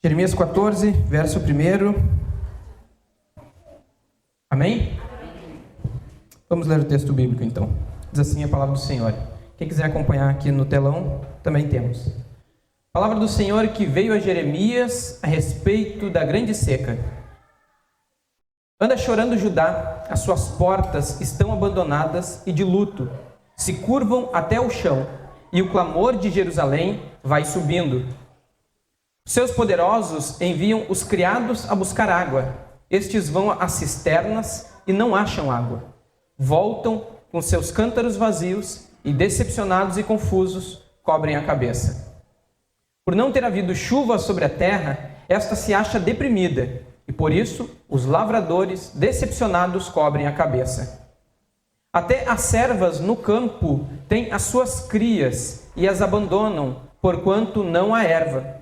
Jeremias 14, verso 1. Amém? Vamos ler o texto bíblico então. Diz assim a palavra do Senhor. Quem quiser acompanhar aqui no telão, também temos. Palavra do Senhor que veio a Jeremias a respeito da grande seca. Anda chorando Judá, as suas portas estão abandonadas e de luto, se curvam até o chão, e o clamor de Jerusalém vai subindo. Seus poderosos enviam os criados a buscar água. Estes vão às cisternas e não acham água. Voltam com seus cântaros vazios e, decepcionados e confusos, cobrem a cabeça. Por não ter havido chuva sobre a terra, esta se acha deprimida, e por isso os lavradores, decepcionados, cobrem a cabeça. Até as servas no campo têm as suas crias e as abandonam, porquanto não há erva.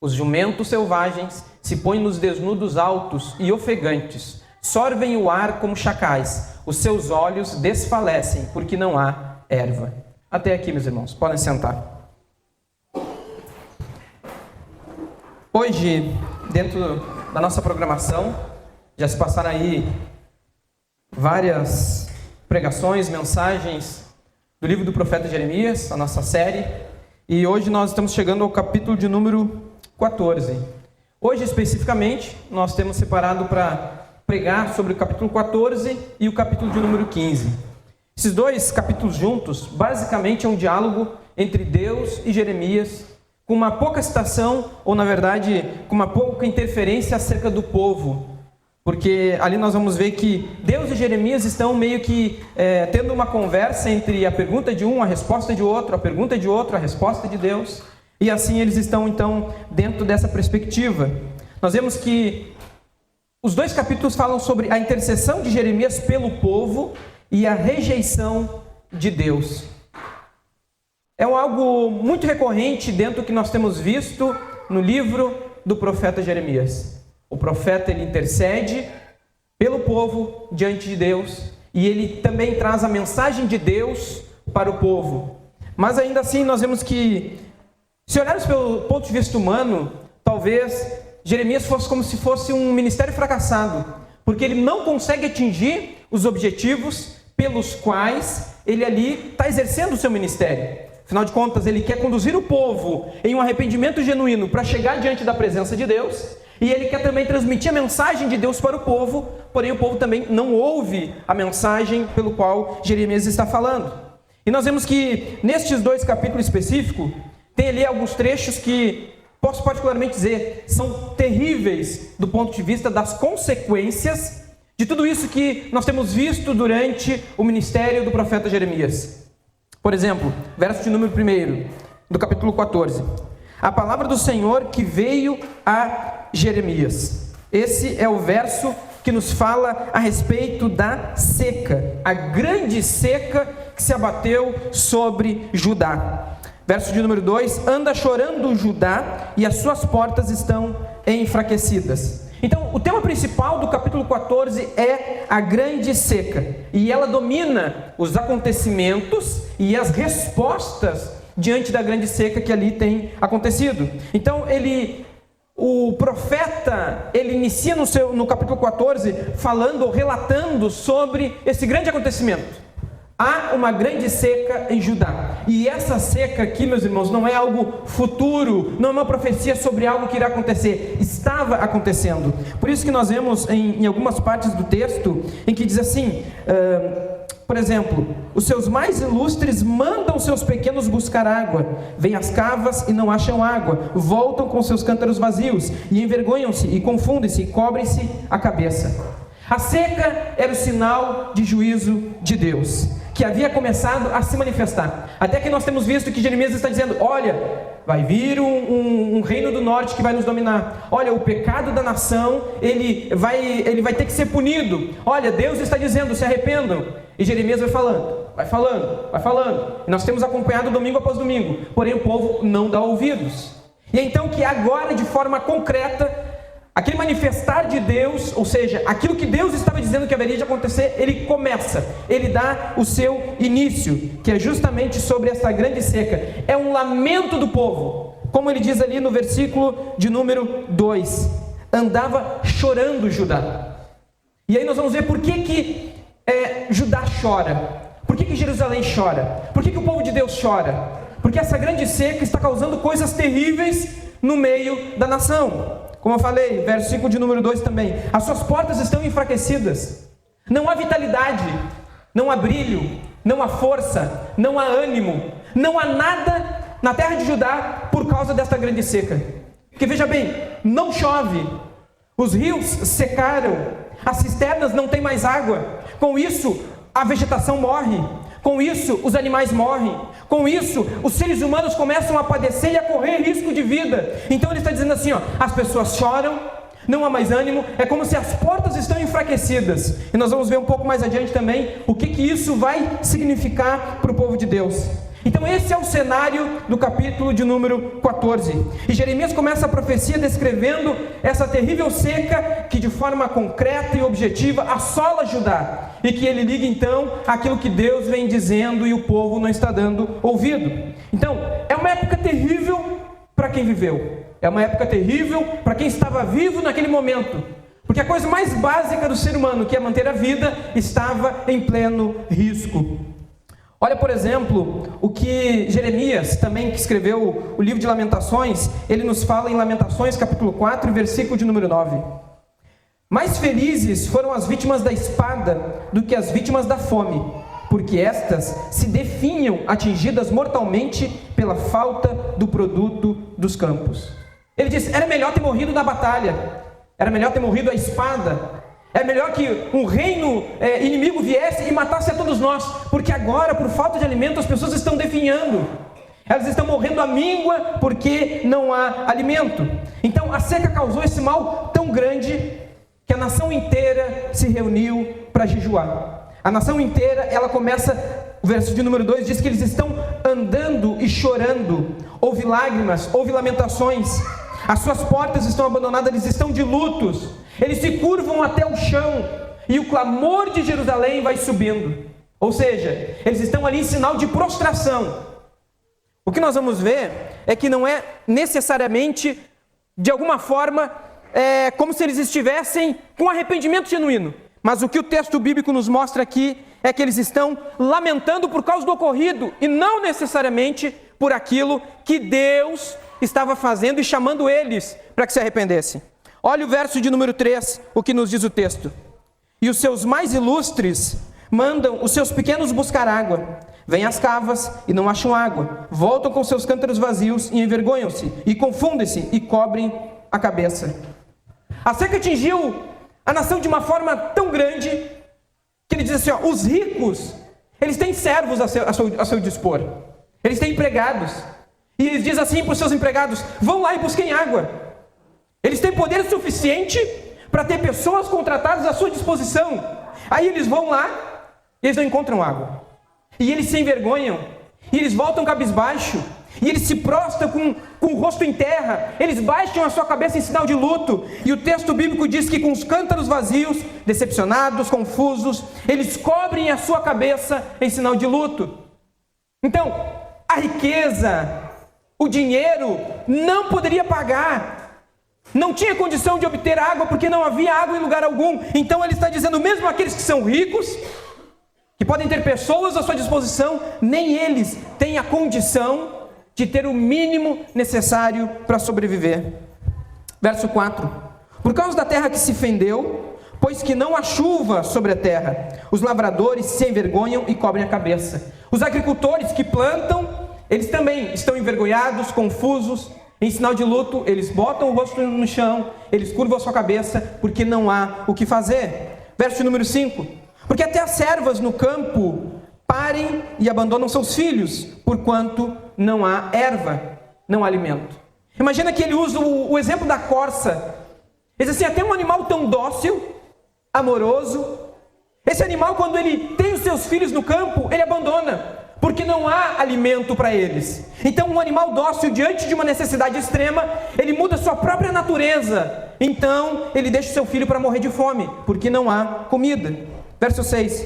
Os jumentos selvagens se põem nos desnudos altos e ofegantes, sorvem o ar como chacais, os seus olhos desfalecem, porque não há erva. Até aqui, meus irmãos, podem sentar. Hoje, dentro da nossa programação, já se passaram aí várias pregações, mensagens do livro do profeta Jeremias, a nossa série, e hoje nós estamos chegando ao capítulo de número 14. Hoje, especificamente, nós temos separado para pregar sobre o capítulo 14 e o capítulo de número 15. Esses dois capítulos juntos, basicamente, é um diálogo entre Deus e Jeremias, com uma pouca citação, ou na verdade, com uma pouca interferência acerca do povo. Porque ali nós vamos ver que Deus e Jeremias estão meio que tendo uma conversa entre a pergunta de um, a resposta de outro, a pergunta de outro, a resposta de Deus. E assim eles estão, então, dentro dessa perspectiva. Nós vemos que os dois capítulos falam sobre a intercessão de Jeremias pelo povo e a rejeição de Deus. É algo muito recorrente dentro do que nós temos visto no livro do profeta Jeremias. O profeta, ele intercede pelo povo diante de Deus e ele também traz a mensagem de Deus para o povo. Mas ainda assim nós vemos que, se olharmos pelo ponto de vista humano, talvez Jeremias fosse como se fosse um ministério fracassado, porque ele não consegue atingir os objetivos pelos quais ele ali está exercendo o seu ministério. Afinal de contas, ele quer conduzir o povo em um arrependimento genuíno para chegar diante da presença de Deus, e ele quer também transmitir a mensagem de Deus para o povo, porém o povo também não ouve a mensagem pelo qual Jeremias está falando. E nós vemos que nestes dois capítulos específicos, tem ali alguns trechos que, posso particularmente dizer, são terríveis do ponto de vista das consequências de tudo isso que nós temos visto durante o ministério do profeta Jeremias. Por exemplo, verso de número 1, do capítulo 14. A palavra do Senhor que veio a Jeremias. Esse é o verso que nos fala a respeito da seca, a grande seca que se abateu sobre Judá. Verso de número 2, anda chorando Judá e as suas portas estão enfraquecidas. Então, o tema principal do capítulo 14 é a grande seca. E ela domina os acontecimentos e as respostas diante da grande seca que ali tem acontecido. Então, o profeta, ele inicia no capítulo 14 falando ou relatando sobre esse grande acontecimento. Há uma grande seca em Judá. E essa seca aqui, meus irmãos, não é algo futuro, não é uma profecia sobre algo que irá acontecer. Estava acontecendo. Por isso que nós vemos em algumas partes do texto, em que diz assim, por exemplo, os seus mais ilustres mandam seus pequenos buscar água. Vêm às cavas e não acham água. Voltam com seus cântaros vazios e envergonham-se e confundem-se e cobrem-se a cabeça. A seca era o sinal de juízo de Deus, que havia começado a se manifestar. Até que nós temos visto que Jeremias está dizendo, olha, vai vir um reino do norte que vai nos dominar. Olha, o pecado da nação, ele vai ter que ser punido. Olha, Deus está dizendo, se arrependam. E Jeremias vai falando. E nós temos acompanhado domingo após domingo. Porém, o povo não dá ouvidos. E é então que agora, de forma concreta, aquele manifestar de Deus, ou seja, aquilo que Deus estava dizendo que haveria de acontecer, ele começa, ele dá o seu início, que é justamente sobre essa grande seca. É um lamento do povo, como ele diz ali no versículo de número 2, andava chorando Judá. E aí nós vamos ver por que Judá chora, por que Jerusalém chora, por que o povo de Deus chora, porque essa grande seca está causando coisas terríveis no meio da nação. Como eu falei, versículo de número 2 também, as suas portas estão enfraquecidas, não há vitalidade, não há brilho, não há força, não há ânimo, não há nada na terra de Judá por causa desta grande seca. Porque veja bem, não chove, os rios secaram, as cisternas não têm mais água, com isso a vegetação morre, com isso os animais morrem, com isso os seres humanos começam a padecer e a correr risco de vida. Então ele está dizendo assim, as pessoas choram, não há mais ânimo, é como se as portas estão enfraquecidas. E nós vamos ver um pouco mais adiante também o que isso vai significar para o povo de Deus. Então esse é o cenário do capítulo de número 14. E Jeremias começa a profecia descrevendo essa terrível seca que de forma concreta e objetiva assola Judá. E que ele liga então aquilo que Deus vem dizendo e o povo não está dando ouvido. Então é uma época terrível para quem viveu. É uma época terrível para quem estava vivo naquele momento. Porque a coisa mais básica do ser humano, que é manter a vida, estava em pleno risco. Olha, por exemplo, o que Jeremias, também que escreveu o livro de Lamentações, ele nos fala em Lamentações, capítulo 4, versículo de número 9. Mais felizes foram as vítimas da espada do que as vítimas da fome, porque estas se definham atingidas mortalmente pela falta do produto dos campos. Ele diz, era melhor ter morrido na batalha, era melhor ter morrido à espada, é melhor que um reino inimigo viesse e matasse a todos nós, porque agora, por falta de alimento, as pessoas estão definhando, elas estão morrendo à míngua porque não há alimento. Então a seca causou esse mal tão grande que a nação inteira se reuniu para jejuar. A nação inteira, ela começa, o verso de número 2 diz que eles estão andando e chorando, houve lágrimas, houve lamentações, as suas portas estão abandonadas, eles estão de lutos, eles se curvam até o chão, e o clamor de Jerusalém vai subindo, ou seja, eles estão ali em sinal de prostração. O que nós vamos ver é que não é necessariamente, de alguma forma, como se eles estivessem com arrependimento genuíno, mas o que o texto bíblico nos mostra aqui é que eles estão lamentando por causa do ocorrido, e não necessariamente por aquilo que Deus estava fazendo e chamando eles para que se arrependessem. Olha o verso de número 3, o que nos diz o texto. E os seus mais ilustres mandam os seus pequenos buscar água. Vêm às cavas e não acham água. Voltam com seus cântaros vazios e envergonham-se, e confundem-se e cobrem a cabeça. A seca atingiu a nação de uma forma tão grande que ele diz assim, os ricos, eles têm servos a seu dispor. Eles têm empregados. E eles dizem assim para os seus empregados, vão lá e busquem água. Eles têm poder suficiente para ter pessoas contratadas à sua disposição. Aí eles vão lá e eles não encontram água. E eles se envergonham. E eles voltam cabisbaixo. E eles se prostram com o rosto em terra. Eles baixam a sua cabeça em sinal de luto. E o texto bíblico diz que com os cântaros vazios, decepcionados, confusos, eles cobrem a sua cabeça em sinal de luto. Então, a riqueza, o dinheiro não poderia pagar. Não tinha condição de obter água porque não havia água em lugar algum. Então ele está dizendo, mesmo aqueles que são ricos, que podem ter pessoas à sua disposição, nem eles têm a condição de ter o mínimo necessário para sobreviver. Verso 4. Por causa da terra que se fendeu, pois que não há chuva sobre a terra, os lavradores se envergonham e cobrem a cabeça. Os agricultores que plantam, eles também estão envergonhados, confusos, em sinal de luto, eles botam o rosto no chão, eles curvam a sua cabeça, porque não há o que fazer. Verso número 5. Porque até as servas no campo parem e abandonam seus filhos, porquanto não há erva, não há alimento. Imagina que ele usa o exemplo da corça. Ele diz assim, até um animal tão dócil, amoroso, esse animal, quando ele tem os seus filhos no campo, ele abandona, porque não há alimento para eles. Então um animal dócil, diante de uma necessidade extrema, ele muda sua própria natureza. Então ele deixa o seu filho para morrer de fome, porque não há comida. Verso 6.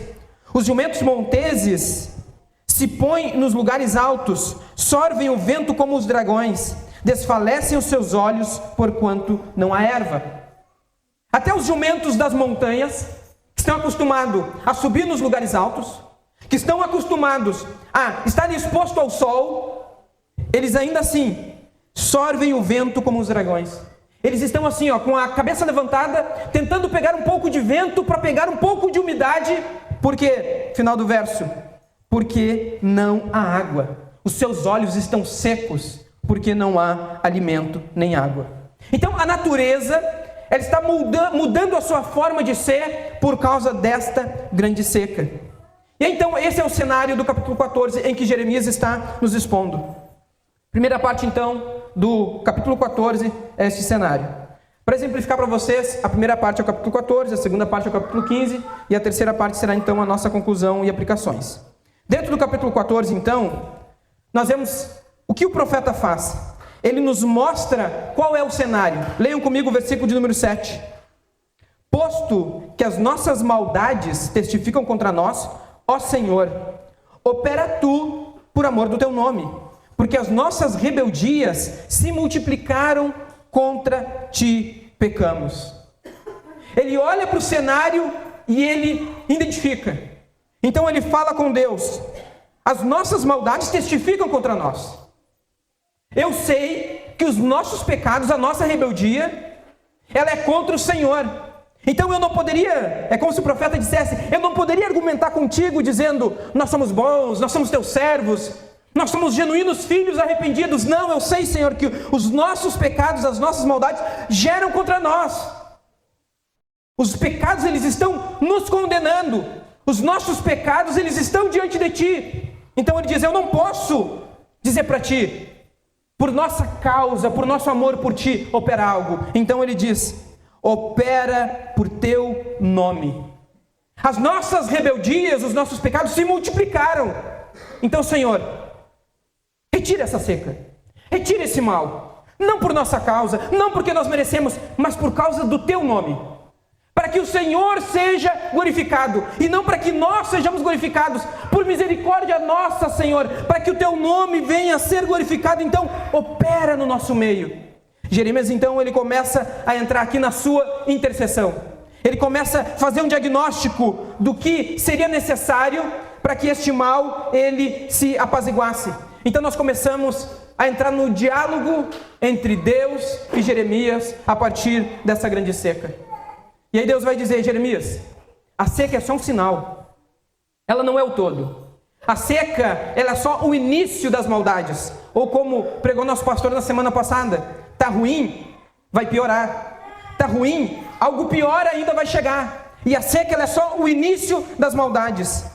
Os jumentos monteses se põem nos lugares altos, sorvem o vento como os dragões, desfalecem os seus olhos, porquanto não há erva. Até os jumentos das montanhas, que estão acostumados a subir nos lugares altos, que estão acostumados a estar expostos ao sol, eles ainda assim sorvem o vento como os dragões. Eles estão assim, com a cabeça levantada, tentando pegar um pouco de vento para pegar um pouco de umidade. Por quê? Final do verso. Porque não há água. Os seus olhos estão secos, porque não há alimento nem água. Então a natureza, ela está mudando a sua forma de ser por causa desta grande seca. E então esse é o cenário do capítulo 14 em que Jeremias está nos expondo. Primeira parte então do capítulo 14 é este cenário. Para exemplificar para vocês, a primeira parte é o capítulo 14, a segunda parte é o capítulo 15 e a terceira parte será então a nossa conclusão e aplicações. Dentro do capítulo 14 então, nós vemos o que o profeta faz. Ele nos mostra qual é o cenário. Leiam comigo o versículo de número 7. Posto que as nossas maldades testificam contra nós, ó Senhor, opera tu por amor do teu nome, porque as nossas rebeldias se multiplicaram, contra ti pecamos. Ele olha para o cenário e ele identifica. Então ele fala com Deus: as nossas maldades testificam contra nós. Eu sei que os nossos pecados, a nossa rebeldia, ela é contra o Senhor. Então eu não poderia, é como se o profeta dissesse, eu não poderia argumentar contigo dizendo, nós somos bons, nós somos teus servos, nós somos genuínos filhos arrependidos. Não, eu sei, Senhor, que os nossos pecados, as nossas maldades geram contra nós. Os pecados, eles estão nos condenando. Os nossos pecados, eles estão diante de ti. Então ele diz, eu não posso dizer para ti, por nossa causa, por nosso amor por ti, opera algo. Então ele diz, opera por teu nome. As nossas rebeldias, os nossos pecados se multiplicaram. Então, Senhor, retira essa seca, retira esse mal, não por nossa causa, não porque nós merecemos, mas por causa do teu nome, para que o Senhor seja glorificado, e não para que nós sejamos glorificados, por misericórdia nossa, Senhor, para que o teu nome venha a ser glorificado. Então opera no nosso meio. Jeremias então ele começa a entrar aqui na sua intercessão, ele começa a fazer um diagnóstico do que seria necessário para que este mal ele se apaziguasse. Então nós começamos a entrar no diálogo entre Deus e Jeremias a partir dessa grande seca. E aí Deus vai dizer, Jeremias, a seca é só um sinal, ela não é o todo. A seca, ela é só o início das maldades. Ou como pregou nosso pastor na semana passada, tá ruim, vai piorar. Tá ruim, algo pior ainda vai chegar. E a seca, ela é só o início das maldades.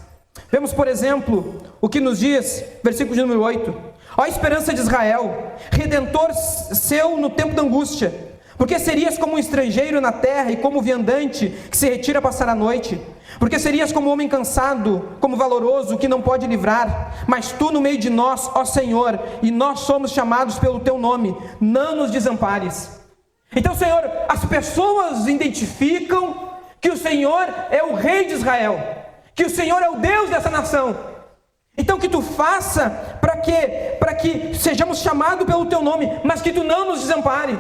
Vemos, por exemplo, o que nos diz, versículo de número 8. Ó esperança de Israel, redentor seu no tempo da angústia. Porque serias como um estrangeiro na terra e como viandante que se retira passar a noite. Porque serias como um homem cansado, como valoroso que não pode livrar. Mas tu no meio de nós, ó Senhor, e nós somos chamados pelo teu nome, não nos desampares. Então, Senhor, as pessoas identificam que o Senhor é o rei de Israel, que o Senhor é o Deus dessa nação. Então que tu faça para que sejamos chamados pelo teu nome, mas que tu não nos desampare.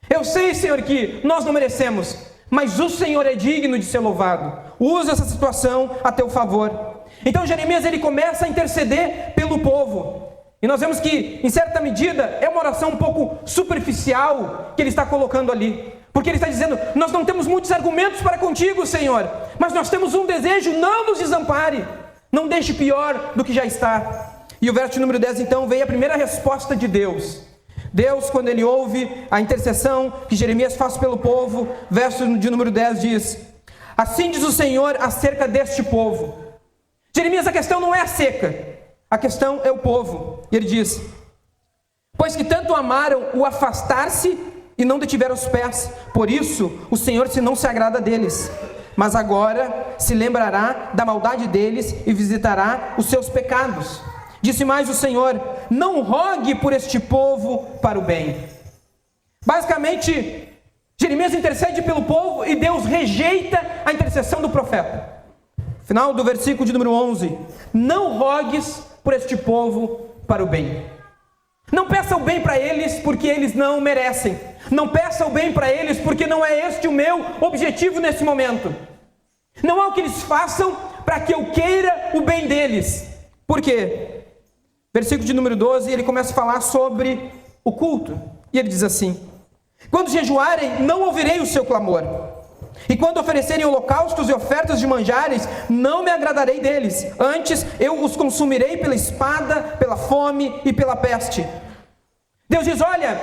Eu sei, Senhor, que nós não merecemos, mas o Senhor é digno de ser louvado. Usa essa situação a teu favor. Então Jeremias ele começa a interceder pelo povo. E nós vemos que, em certa medida, é uma oração um pouco superficial que ele está colocando ali. Porque ele está dizendo, nós não temos muitos argumentos para contigo, Senhor, mas nós temos um desejo, não nos desampare. Não deixe pior do que já está. E o verso número 10, então, veio a primeira resposta de Deus. Deus, quando ele ouve a intercessão que Jeremias faz pelo povo, verso de número 10 diz, assim diz o Senhor acerca deste povo. Jeremias, a questão não é a seca, a questão é o povo. E ele diz, pois que tanto amaram o afastar-se e não detiveram os pés, por isso o Senhor não se agrada deles. Mas agora se lembrará da maldade deles e visitará os seus pecados. Disse mais o Senhor, não rogue por este povo para o bem. Basicamente, Jeremias intercede pelo povo e Deus rejeita a intercessão do profeta. Final do versículo de número 11, não rogues por este povo para o bem. Não peça o bem para eles porque eles não merecem. Não peça o bem para eles porque não é este o meu objetivo nesse momento. Não é o que eles façam para que eu queira o bem deles. Por quê? Versículo de número 12, ele começa a falar sobre o culto. E ele diz assim: quando jejuarem, não ouvirei o seu clamor. E quando oferecerem holocaustos e ofertas de manjares, não me agradarei deles. Antes, eu os consumirei pela espada, pela fome e pela peste. Deus diz: olha,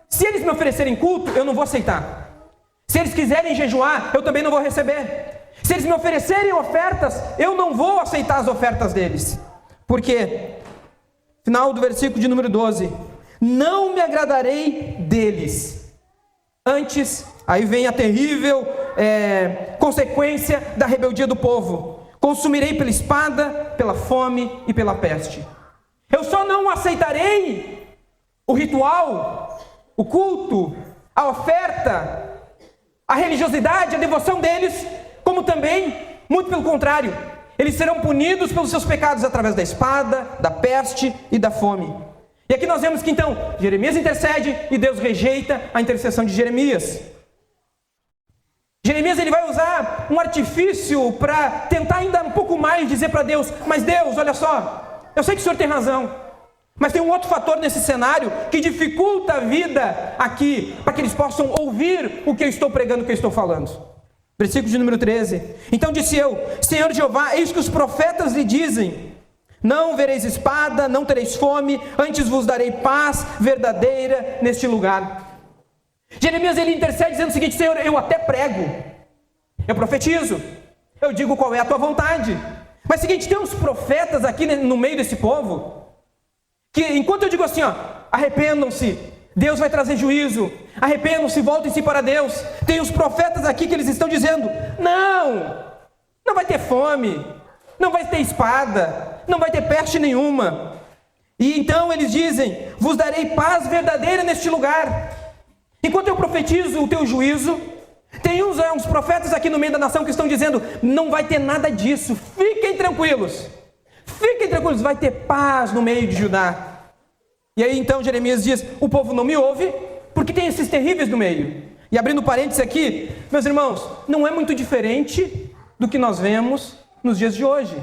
se eles me oferecerem culto, eu não vou aceitar. Se eles quiserem jejuar, eu também não vou receber. Se eles me oferecerem ofertas, eu não vou aceitar as ofertas deles. Por quê? Final do versículo de número 12. Não me agradarei deles. Antes, aí vem a terrível consequência da rebeldia do povo. Consumirei pela espada, pela fome e pela peste. Eu só não aceitarei o ritual, o culto, a oferta, a religiosidade, a devoção deles, como também, muito pelo contrário, eles serão punidos pelos seus pecados através da espada, da peste e da fome. E aqui nós vemos que então, Jeremias intercede e Deus rejeita a intercessão de Jeremias. Jeremias ele vai usar um artifício para tentar ainda um pouco mais dizer para Deus: mas Deus, olha só, eu sei que o Senhor tem razão, mas tem um outro fator nesse cenário que dificulta a vida aqui, para que eles possam ouvir o que eu estou pregando, o que eu estou falando. Versículo de número 13. Então disse eu: Senhor Jeová, eis que os profetas lhe dizem: não vereis espada, não tereis fome, antes vos darei paz verdadeira neste lugar. Jeremias ele intercede dizendo o seguinte: Senhor, eu até prego, eu profetizo, eu digo qual é a tua vontade. Mas seguinte, tem uns profetas aqui no meio desse povo, que enquanto eu digo assim, ó, arrependam-se, Deus vai trazer juízo, arrependam-se, voltem-se para Deus, tem os profetas aqui que eles estão dizendo: não vai ter fome, não vai ter espada, não vai ter peste nenhuma. E então eles dizem: vos darei paz verdadeira neste lugar. Enquanto eu profetizo o teu juízo, tem uns profetas aqui no meio da nação que estão dizendo: não vai ter nada disso, fiquem tranquilos, vai ter paz no meio de Judá. E aí então Jeremias diz: o povo não me ouve, porque tem esses terríveis no meio. E abrindo parênteses aqui, meus irmãos, não é muito diferente do que nós vemos nos dias de hoje.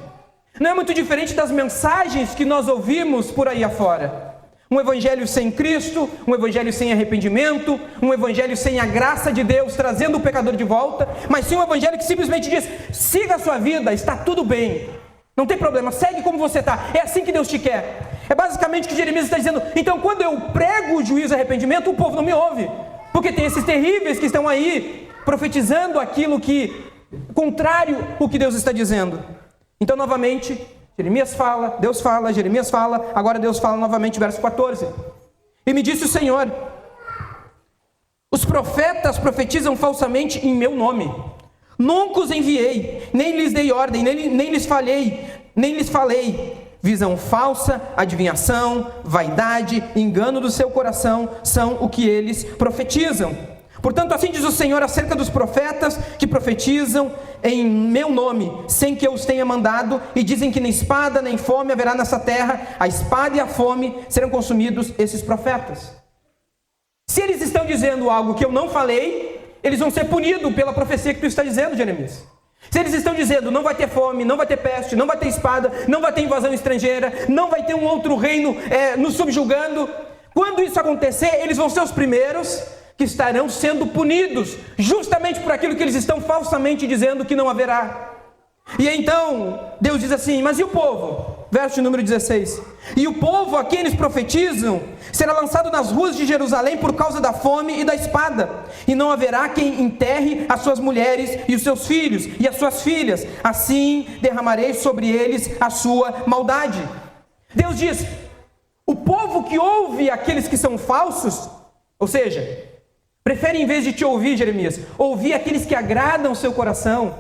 Não é muito diferente das mensagens que nós ouvimos por aí afora. Um evangelho sem Cristo, um evangelho sem arrependimento, um evangelho sem a graça de Deus trazendo o pecador de volta, mas sim um evangelho que simplesmente diz: siga a sua vida, está tudo bem, não tem problema, segue como você está, é assim que Deus te quer. É basicamente o que Jeremias está dizendo. Então quando eu prego o juízo e arrependimento, o povo não me ouve, porque tem esses terríveis que estão aí profetizando aquilo que contrário ao que Deus está dizendo. Então novamente Jeremias fala, Deus fala, Jeremias fala, agora Deus fala novamente, verso 14. E me disse o Senhor: os profetas profetizam falsamente em meu nome. Nunca os enviei, nem lhes dei ordem, nem lhes falei. Visão falsa, adivinhação, vaidade, engano do seu coração são o que eles profetizam. Portanto, assim diz o Senhor acerca dos profetas que profetizam em meu nome, sem que eu os tenha mandado, e dizem que nem espada nem fome haverá nessa terra, a espada e a fome serão consumidos esses profetas. Se eles estão dizendo algo que eu não falei, eles vão ser punidos pela profecia que tu está dizendo, Jeremias. Se eles estão dizendo: não vai ter fome, não vai ter peste, não vai ter espada, não vai ter invasão estrangeira, não vai ter um outro reino nos subjugando, quando isso acontecer, eles vão ser os primeiros que estarão sendo punidos, justamente por aquilo que eles estão falsamente dizendo que não haverá. E então, Deus diz assim: mas e o povo? Verso número 16. E o povo a quem eles profetizam será lançado nas ruas de Jerusalém por causa da fome e da espada, e não haverá quem enterre as suas mulheres e os seus filhos e as suas filhas, assim derramarei sobre eles a sua maldade. Deus diz: o povo que ouve aqueles que são falsos, ou seja, prefere, em vez de te ouvir, Jeremias, ouvir aqueles que agradam o seu coração,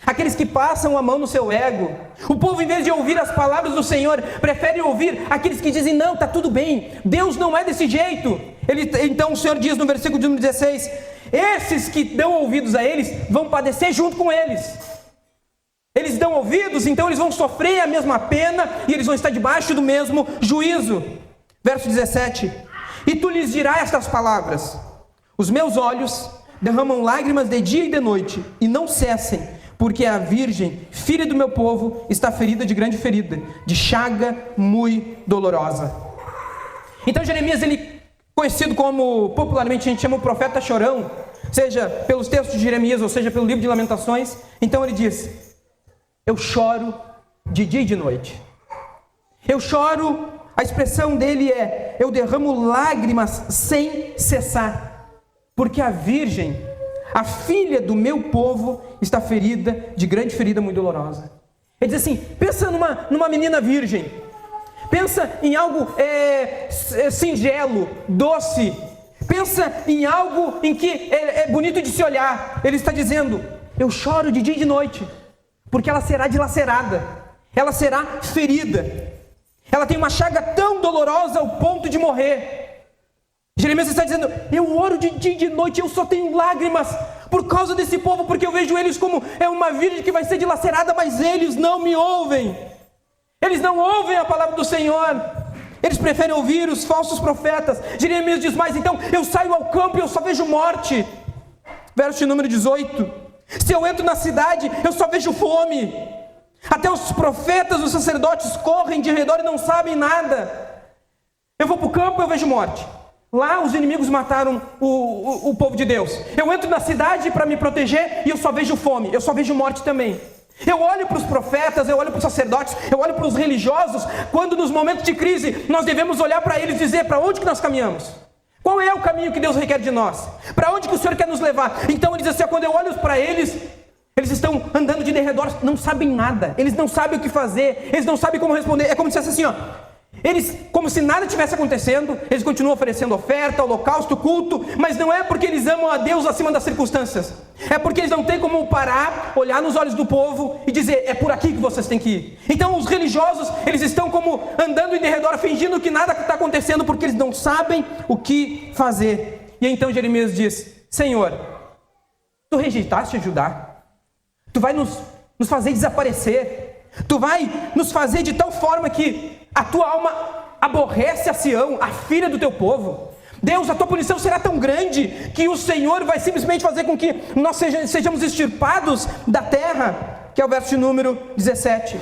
aqueles que passam a mão no seu ego. O povo, em vez de ouvir as palavras do Senhor, prefere ouvir aqueles que dizem: não, está tudo bem, Deus não é desse jeito. Então o Senhor diz no versículo 16: esses que dão ouvidos a eles vão padecer junto com eles. Eles dão ouvidos, então eles vão sofrer a mesma pena e eles vão estar debaixo do mesmo juízo. Verso 17: e tu lhes dirás estas palavras: os meus olhos derramam lágrimas de dia e de noite, e não cessem, porque a virgem, filha do meu povo, está ferida de grande ferida, de chaga muito dolorosa. Então Jeremias, ele conhecido como, popularmente a gente chama o profeta chorão, seja pelos textos de Jeremias, ou seja pelo livro de Lamentações. Então ele diz: eu choro de dia e de noite. Eu choro, a expressão dele é: eu derramo lágrimas sem cessar, porque a virgem, a filha do meu povo, está ferida de grande ferida muito dolorosa. Ele diz assim: pensa numa menina virgem, pensa em algo singelo, doce, pensa em algo em que é bonito de se olhar. Ele está dizendo: eu choro de dia e de noite, porque ela será dilacerada, ela será ferida, ela tem uma chaga tão dolorosa ao ponto de morrer. Jeremias está dizendo: eu oro de dia e de noite, eu só tenho lágrimas por causa desse povo, porque eu vejo eles como uma virgem que vai ser dilacerada, mas eles não me ouvem, eles não ouvem a palavra do Senhor, eles preferem ouvir os falsos profetas. Jeremias diz mais: então eu saio ao campo e eu só vejo morte. Verso número 18: se eu entro na cidade, eu só vejo fome, até os profetas, os sacerdotes correm de redor e não sabem nada. Eu vou para o campo, eu vejo morte. Lá os inimigos mataram o povo de Deus. Eu entro na cidade para me proteger e eu só vejo fome, eu só vejo morte também. Eu olho para os profetas, eu olho para os sacerdotes, eu olho para os religiosos, quando nos momentos de crise nós devemos olhar para eles e dizer: para onde que nós caminhamos? Qual é o caminho que Deus requer de nós? Para onde que o Senhor quer nos levar? Então ele diz assim: quando eu olho para eles, eles estão andando de derredor, não sabem nada, eles não sabem o que fazer, eles não sabem como responder. É como se fosse assim, eles, como se nada tivesse acontecendo, eles continuam oferecendo oferta, holocausto, culto, mas não é porque eles amam a Deus acima das circunstâncias, é porque eles não têm como parar, olhar nos olhos do povo e dizer: é por aqui que vocês têm que ir. Então os religiosos, eles estão como andando em derredor, fingindo que nada está acontecendo, porque eles não sabem o que fazer. E então Jeremias diz: Senhor, tu rejeitaste Judá, tu vai nos fazer desaparecer, tu vai nos fazer de tal forma que a tua alma aborrece a Sião, a filha do teu povo. Deus, a tua punição será tão grande que o Senhor vai simplesmente fazer com que nós sejamos extirpados da terra, que é o verso de número 17.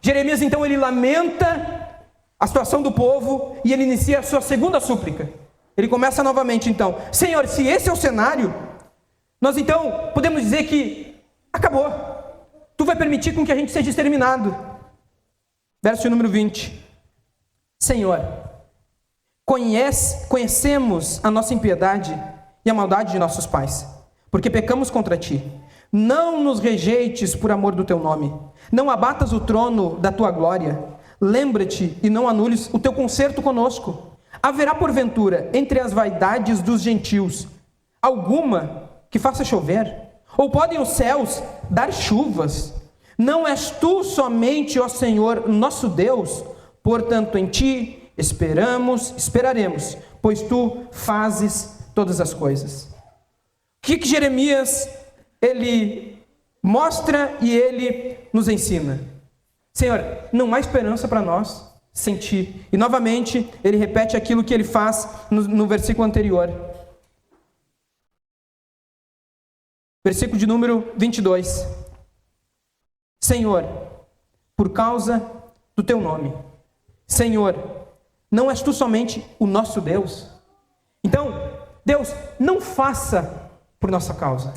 Jeremias então ele lamenta a situação do povo e ele inicia a sua segunda súplica. Ele começa novamente então: Senhor, se esse é o cenário, nós então podemos dizer que acabou, tu vai permitir com que a gente seja exterminado. Verso de número 20: Senhor, conhecemos a nossa impiedade e a maldade de nossos pais, porque pecamos contra ti. Não nos rejeites por amor do teu nome, não abatas o trono da tua glória. Lembra-te e não anules o teu concerto conosco. Haverá porventura entre as vaidades dos gentios alguma que faça chover? Ou podem os céus dar chuvas? Não és tu somente, ó Senhor, nosso Deus? Portanto, em ti esperaremos, pois tu fazes todas as coisas. O que Jeremias, ele mostra e ele nos ensina? Senhor, não há esperança para nós sem ti. E novamente, ele repete aquilo que ele faz no versículo anterior. Versículo de número 22. Senhor, por causa do teu nome. Senhor, não és tu somente o nosso Deus? Então, Deus, não faça por nossa causa,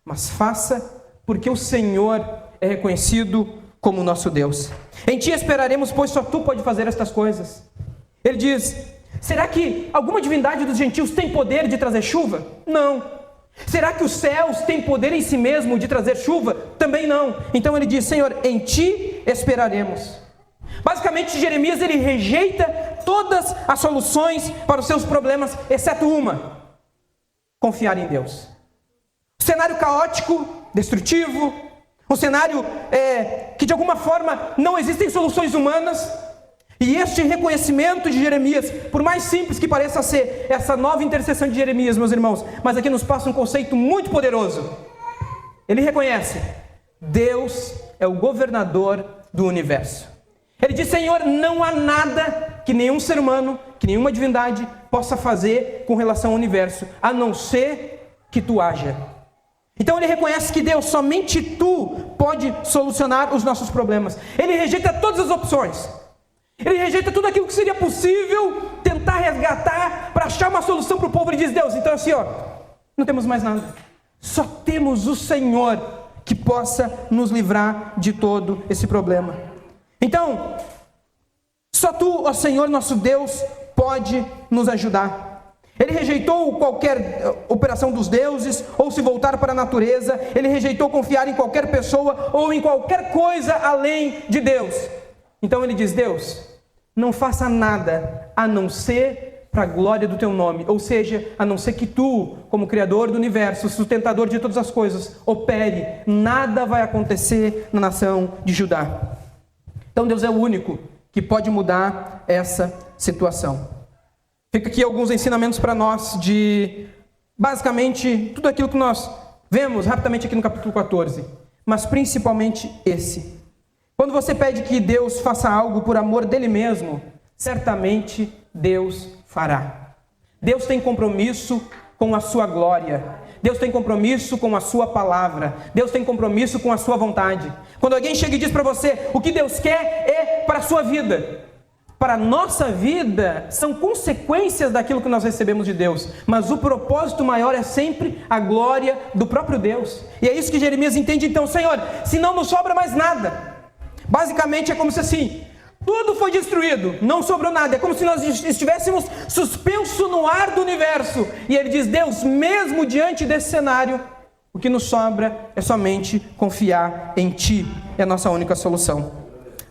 mas faça porque o Senhor é reconhecido como o nosso Deus. Em ti esperaremos, pois só tu pode fazer estas coisas. Ele diz: será que alguma divindade dos gentios tem poder de trazer chuva? Não. Será que os céus têm poder em si mesmo de trazer chuva? Também não. Então ele diz: Senhor, em ti esperaremos. Basicamente, Jeremias ele rejeita todas as soluções para os seus problemas, exceto uma: confiar em Deus. Um cenário caótico, destrutivo, um cenário que de alguma forma não existem soluções humanas. E este reconhecimento de Jeremias, por mais simples que pareça ser essa nova intercessão de Jeremias, meus irmãos, mas aqui nos passa um conceito muito poderoso. Ele reconhece: Deus é o governador do universo. Ele diz: Senhor, não há nada que nenhum ser humano, que nenhuma divindade possa fazer com relação ao universo, a não ser que tu haja. Então ele reconhece que Deus, somente tu pode solucionar os nossos problemas. Ele rejeita todas as opções. Ele rejeita tudo aquilo que seria possível tentar resgatar para achar uma solução para o povo. Ele diz: Deus, então assim, não temos mais nada. Só temos o Senhor que possa nos livrar de todo esse problema. Então, só tu, ó Senhor nosso Deus, pode nos ajudar. Ele rejeitou qualquer operação dos deuses, ou se voltar para a natureza. Ele rejeitou confiar em qualquer pessoa, ou em qualquer coisa além de Deus. Então ele diz: Deus, não faça nada, a não ser para a glória do teu nome. Ou seja, a não ser que tu, como Criador do universo, sustentador de todas as coisas, opere. Nada vai acontecer na nação de Judá. Então Deus é o único que pode mudar essa situação. Fica aqui alguns ensinamentos para nós de, basicamente, tudo aquilo que nós vemos rapidamente aqui no capítulo 14. Mas principalmente esse. Quando você pede que Deus faça algo por amor dele mesmo, certamente Deus fará. Deus tem compromisso com a sua glória. Deus tem compromisso com a sua palavra. Deus tem compromisso com a sua vontade. Quando alguém chega e diz para você, o que Deus quer é para a sua vida. Para a nossa vida, são consequências daquilo que nós recebemos de Deus. Mas o propósito maior é sempre a glória do próprio Deus. E é isso que Jeremias entende. Então, Senhor, se não nos sobra mais nada. Basicamente é como se assim, tudo foi destruído, não sobrou nada. É como se nós estivéssemos suspenso no ar do universo. E ele diz: Deus, mesmo diante desse cenário, o que nos sobra é somente confiar em Ti. É a nossa única solução.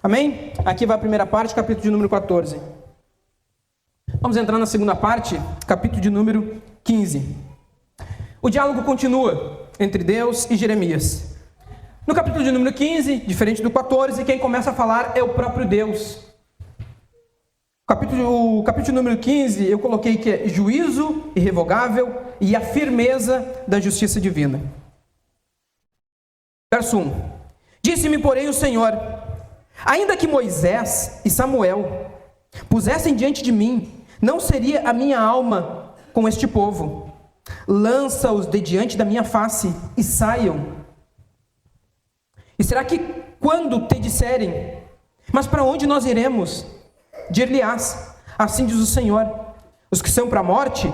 Amém? Aqui vai a primeira parte, capítulo de número 14. Vamos entrar na segunda parte, capítulo de número 15. O diálogo continua entre Deus e Jeremias. No capítulo de número 15, diferente do 14, quem começa a falar é o próprio Deus. O capítulo de número 15, eu coloquei que é juízo irrevogável e a firmeza da justiça divina. Verso 1. Disse-me, porém, o Senhor: ainda que Moisés e Samuel pusessem diante de mim, não seria a minha alma com este povo. Lança-os de diante da minha face e saiam. E será que quando te disserem, mas para onde nós iremos? Dir-lhe-ás, assim diz o Senhor: os que são para a morte,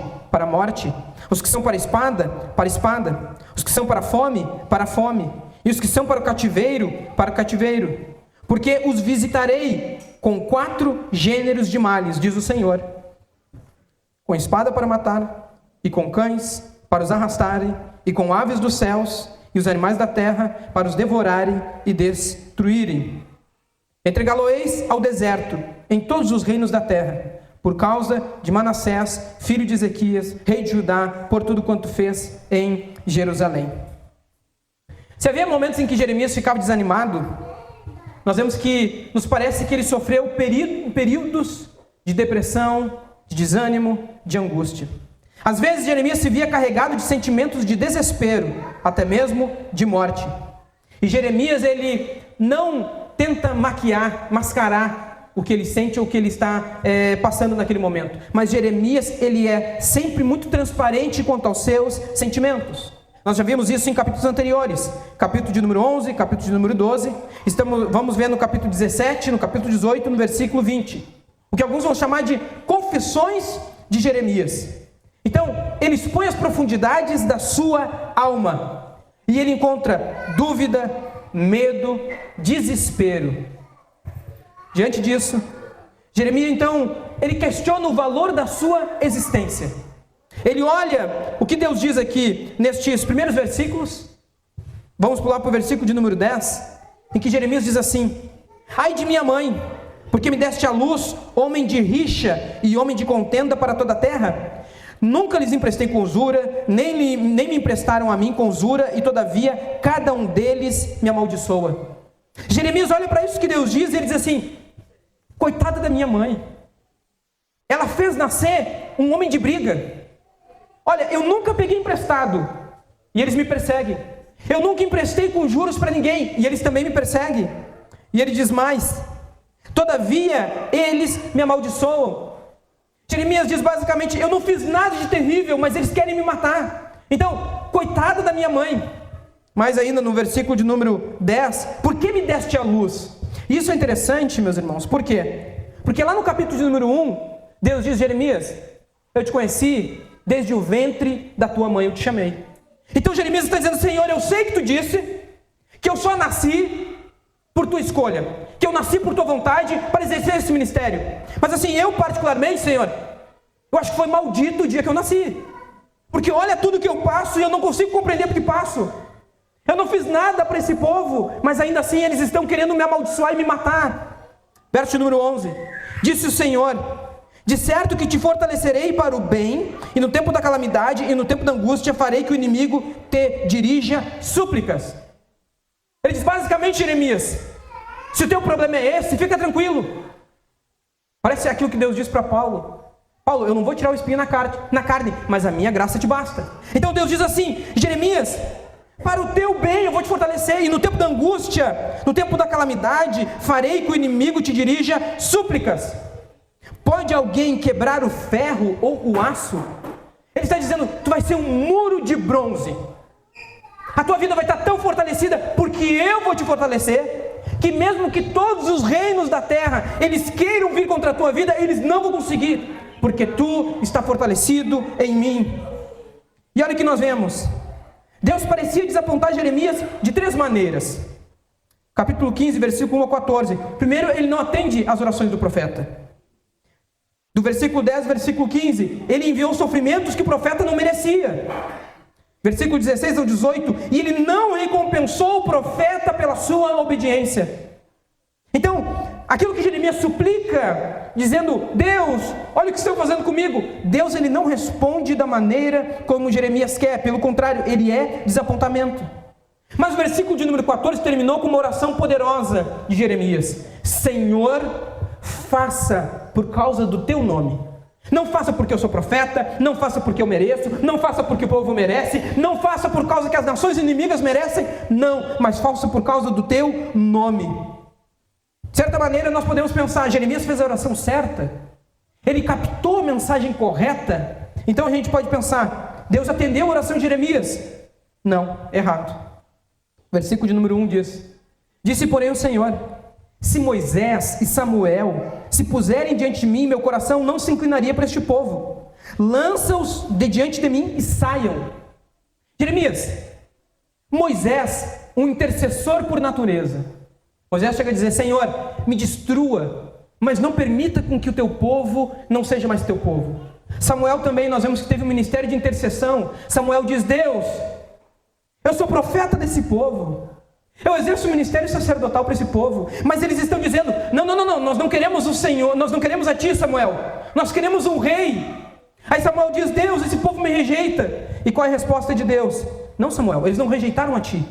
os que são para a espada, os que são para a fome, e os que são para o cativeiro, porque os visitarei com 4 gêneros de males, diz o Senhor: com espada para matar, e com cães para os arrastarem, e com aves dos céus, e os animais da terra para os devorarem e destruírem. Entregá-lo-eis ao deserto, em todos os reinos da terra, por causa de Manassés, filho de Ezequias, rei de Judá, por tudo quanto fez em Jerusalém. Se havia momentos em que Jeremias ficava desanimado, nós vemos que nos parece que ele sofreu períodos de depressão, de desânimo, de angústia. Às vezes Jeremias se via carregado de sentimentos de desespero, até mesmo de morte. E Jeremias, ele não tenta mascarar o que ele sente ou o que ele está passando naquele momento. Mas Jeremias, ele é sempre muito transparente quanto aos seus sentimentos. Nós já vimos isso em capítulos anteriores, capítulo de número 11, capítulo de número 12, vamos ver no capítulo 17, no capítulo 18, no versículo 20, o que alguns vão chamar de confissões de Jeremias. Então, ele expõe as profundidades da sua alma, e ele encontra dúvida, medo, desespero. Diante disso, Jeremias então, ele questiona o valor da sua existência. Ele olha o que Deus diz aqui nestes primeiros versículos. Vamos pular para o versículo de número 10, em que Jeremias diz assim: ai de minha mãe, porque me deste à luz homem de rixa e homem de contenda para toda a terra. Nunca lhes emprestei com usura, nem me emprestaram a mim com usura, e todavia cada um deles me amaldiçoa. Jeremias olha para isso que Deus diz e ele diz assim: coitada da minha mãe, ela fez nascer um homem de briga. Olha, eu nunca peguei emprestado e eles me perseguem. Eu nunca emprestei com juros para ninguém e eles também me perseguem. E ele diz mais: todavia eles me amaldiçoam. Jeremias diz basicamente: eu não fiz nada de terrível, mas eles querem me matar. Então, coitada da minha mãe. Mais ainda no versículo de número 10, por que me deste a luz? Isso é interessante, meus irmãos, por quê? Porque lá no capítulo de número 1, Deus diz: Jeremias, eu te conheci desde o ventre da tua mãe, eu te chamei. Então Jeremias está dizendo: Senhor, eu sei que tu disse que eu só nasci por tua escolha, que eu nasci por tua vontade para exercer esse ministério. Mas assim, eu particularmente, Senhor, eu acho que foi maldito o dia que eu nasci. Porque olha tudo que eu passo e eu não consigo compreender porque passo. Eu não fiz nada para esse povo, mas ainda assim eles estão querendo me amaldiçoar e me matar. Verso número 11. Disse o Senhor: de certo que te fortalecerei para o bem, e no tempo da calamidade e no tempo da angústia farei que o inimigo te dirija súplicas. Ele diz basicamente: Jeremias, se o teu problema é esse, fica tranquilo. Parece aquilo que Deus diz para Paulo: Paulo, eu não vou tirar o espinho na carne, mas a minha graça te basta. Então Deus diz assim: Jeremias, para o teu bem eu vou te fortalecer, e no tempo da angústia, no tempo da calamidade, farei que o inimigo te dirija súplicas. Pode alguém quebrar o ferro ou o aço? Ele está dizendo: tu vai ser um muro de bronze. A tua vida vai estar tão fortalecida, porque eu vou te fortalecer, que mesmo que todos os reinos da terra, eles queiram vir contra a tua vida, eles não vão conseguir, porque tu está fortalecido em mim. E olha o que nós vemos. Deus parecia desapontar Jeremias de 3 maneiras. Capítulo 15, versículo 1 a 14. Primeiro, ele não atende às orações do profeta. Do versículo 10 ao versículo 15, ele enviou sofrimentos que o profeta não merecia. Versículo 16 ao 18, e ele não recompensou o profeta pela sua obediência. Então, aquilo que Jeremias suplica, dizendo: Deus, olha o que estão fazendo comigo. Deus, ele não responde da maneira como Jeremias quer. Pelo contrário, ele é desapontamento. Mas o versículo de número 14 terminou com uma oração poderosa de Jeremias: Senhor, faça por causa do teu nome. Não faça porque eu sou profeta, não faça porque eu mereço, não faça porque o povo merece, não faça por causa que as nações inimigas merecem, não, mas faça por causa do teu nome. De certa maneira nós podemos pensar: Jeremias fez a oração certa, ele captou a mensagem correta. Então a gente pode pensar: Deus atendeu a oração de Jeremias? Não, errado. Versículo de número 1 diz: disse porém o Senhor: se Moisés e Samuel se puserem diante de mim, meu coração não se inclinaria para este povo. Lança-os de diante de mim e saiam. Jeremias, Moisés, um intercessor por natureza, Moisés chega a dizer: Senhor, me destrua, mas não permita com que o teu povo não seja mais teu povo. Samuel também, nós vemos que teve um ministério de intercessão. Samuel diz: Deus, eu sou profeta desse povo, eu exerço o ministério sacerdotal para esse povo, mas eles estão dizendo: não, nós não queremos o Senhor, nós não queremos a ti, Samuel, nós queremos um rei. Aí Samuel diz: Deus, esse povo me rejeita. E qual é a resposta de Deus? Não, Samuel, eles não rejeitaram a ti,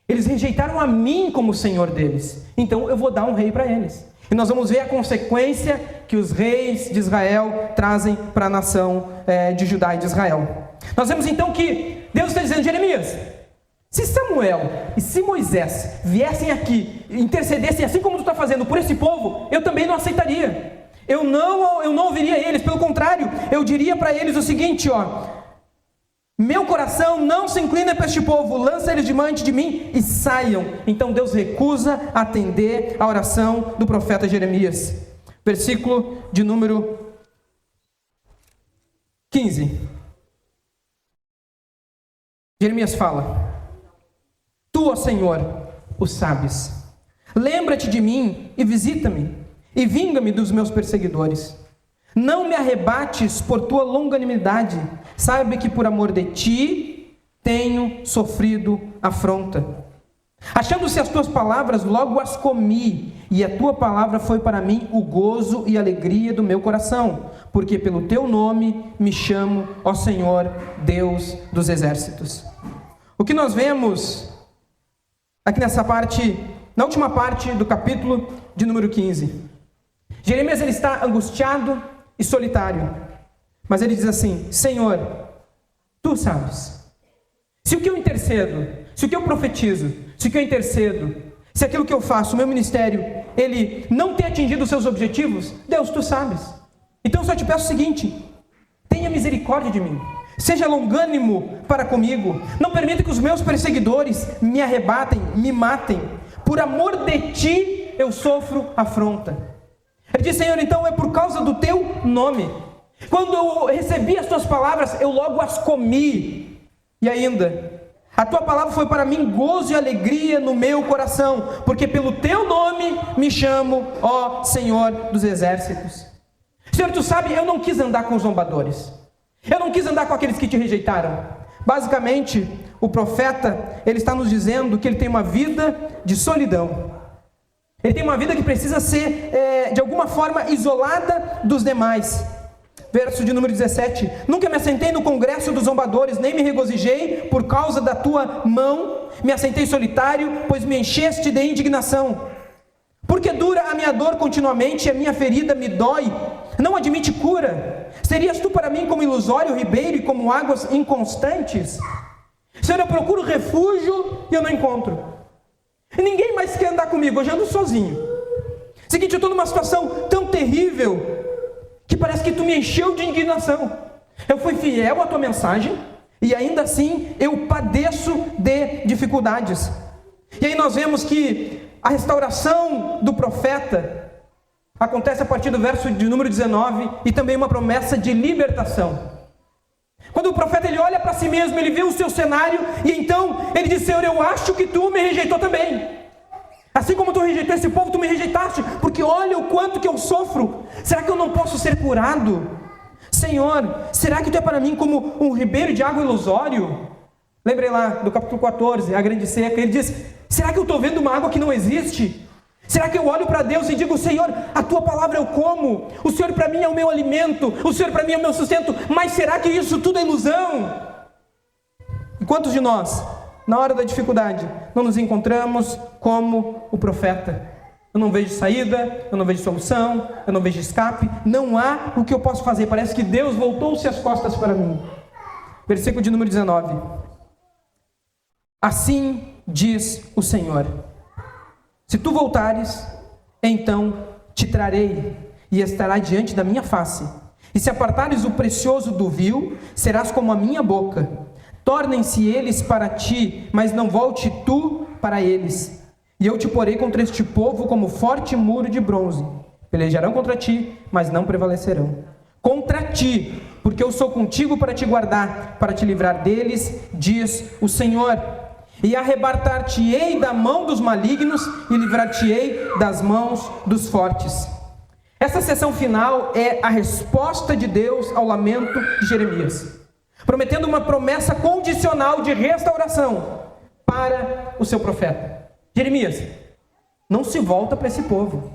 eles rejeitaram a mim como Senhor deles, então eu vou dar um rei para eles. E nós vamos ver a consequência que os reis de Israel trazem para a nação de Judá e de Israel. Nós vemos então que Deus está dizendo: Jeremias, se Samuel e se Moisés viessem aqui e intercedessem assim como tu está fazendo por esse povo, eu também não aceitaria. Eu não ouviria eles. Pelo contrário, eu diria para eles o seguinte: meu coração não se inclina para este povo, lança eles diante de mim e saiam. Então Deus recusa atender a oração do profeta Jeremias. Versículo de número 15. Jeremias fala: tu, ó Senhor, o sabes. Lembra-te de mim e visita-me, e vinga-me dos meus perseguidores. Não me arrebates por tua longanimidade. Saiba que por amor de ti tenho sofrido afronta. Achando-se as tuas palavras, logo as comi, e a tua palavra foi para mim o gozo e a alegria do meu coração, porque pelo teu nome me chamo, ó Senhor, Deus dos exércitos. O que nós vemos aqui nessa parte, na última parte do capítulo de número 15, Jeremias ele está angustiado e solitário, mas ele diz assim: Senhor, tu sabes. Se o que eu intercedo, se o que eu profetizo, se o que eu intercedo Se aquilo que eu faço, o meu ministério, ele não tem atingido os seus objetivos, Deus, tu sabes. Então eu só te peço o seguinte: tenha misericórdia de mim, seja longânimo para comigo, não permita que os meus perseguidores me arrebatem, me matem, por amor de ti eu sofro afronta. Ele diz: Senhor, então é por causa do teu nome. Quando eu recebi as tuas palavras, eu logo as comi. E ainda, a tua palavra foi para mim gozo e alegria no meu coração, porque pelo teu nome me chamo, ó Senhor dos exércitos. Senhor, tu sabe, eu não quis andar com os zombadores, eu não quis andar com aqueles que te rejeitaram. Basicamente, o profeta, ele está nos dizendo que ele tem uma vida de solidão. Ele tem uma vida que precisa ser, de alguma forma, isolada dos demais. Verso de número 17: nunca me assentei no congresso dos zombadores, nem me regozijei por causa da tua mão. Me assentei solitário, pois me encheste de indignação. Porque dura a minha dor continuamente, e a minha ferida me dói, não admite cura. Serias tu para mim como ilusório ribeiro e como águas inconstantes? Senhor, eu procuro refúgio e eu não encontro. E ninguém mais quer andar comigo, eu já ando sozinho. Seguinte, eu estou numa situação tão terrível que parece que tu me encheu de indignação. Eu fui fiel à tua mensagem e ainda assim eu padeço de dificuldades. E aí nós vemos que a restauração do profeta acontece a partir do verso de número 19 e também uma promessa de libertação. Quando o profeta ele olha para si mesmo, ele vê o seu cenário e então ele diz: Senhor, eu acho que tu me rejeitou também. Assim como tu rejeitou esse povo, tu me rejeitaste, porque olha o quanto que eu sofro. Será que eu não posso ser curado? Senhor, será que tu é para mim como um ribeiro de água ilusório? Lembrei lá do capítulo 14, a grande seca. Ele diz: será que eu estou vendo uma água que não existe? Será que eu olho para Deus e digo: Senhor, a tua palavra eu como, o Senhor para mim é o meu alimento, o Senhor para mim é o meu sustento, mas será que isso tudo é ilusão? E quantos de nós, na hora da dificuldade, não nos encontramos como o profeta? Eu não vejo saída, eu não vejo solução, eu não vejo escape, não há o que eu posso fazer, parece que Deus voltou-se as costas para mim. Versículo de número 19: assim diz o Senhor: se tu voltares, então te trarei, e estará diante da minha face. E se apartares o precioso do vil, serás como a minha boca. Tornem-se eles para ti, mas não volte tu para eles. E eu te porei contra este povo como forte muro de bronze. Pelejarão contra ti, mas não prevalecerão. Contra ti, porque eu sou contigo para te guardar, para te livrar deles, diz o Senhor. E arrebatar-te-ei da mão dos malignos e livrar-te-ei das mãos dos fortes. Essa sessão final é a resposta de Deus ao lamento de Jeremias, prometendo uma promessa condicional de restauração para o seu profeta. Jeremias, não se volta para esse povo,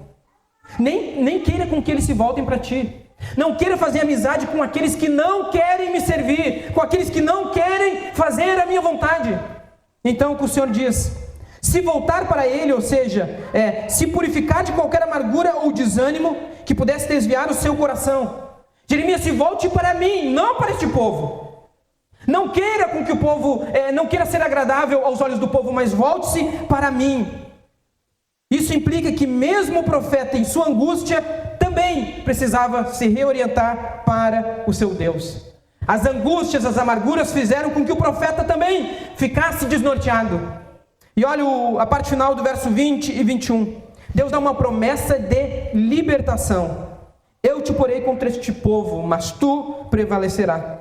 nem queira com que eles se voltem para ti. Não queira fazer amizade com aqueles que não querem me servir, com aqueles que não querem fazer a minha vontade. Então o que o Senhor diz: se voltar para ele, ou seja, se purificar de qualquer amargura ou desânimo que pudesse desviar o seu coração. Jeremias, se volte para mim, não para este povo. Não queira com que o povo, não queira ser agradável aos olhos do povo, mas volte-se para mim. Isso implica que mesmo o profeta em sua angústia também precisava se reorientar para o seu Deus. As angústias, as amarguras fizeram com que o profeta também ficasse desnorteado. E olha a parte final do verso 20 e 21. Deus dá uma promessa de libertação. Eu te porei contra este povo, mas tu prevalecerás.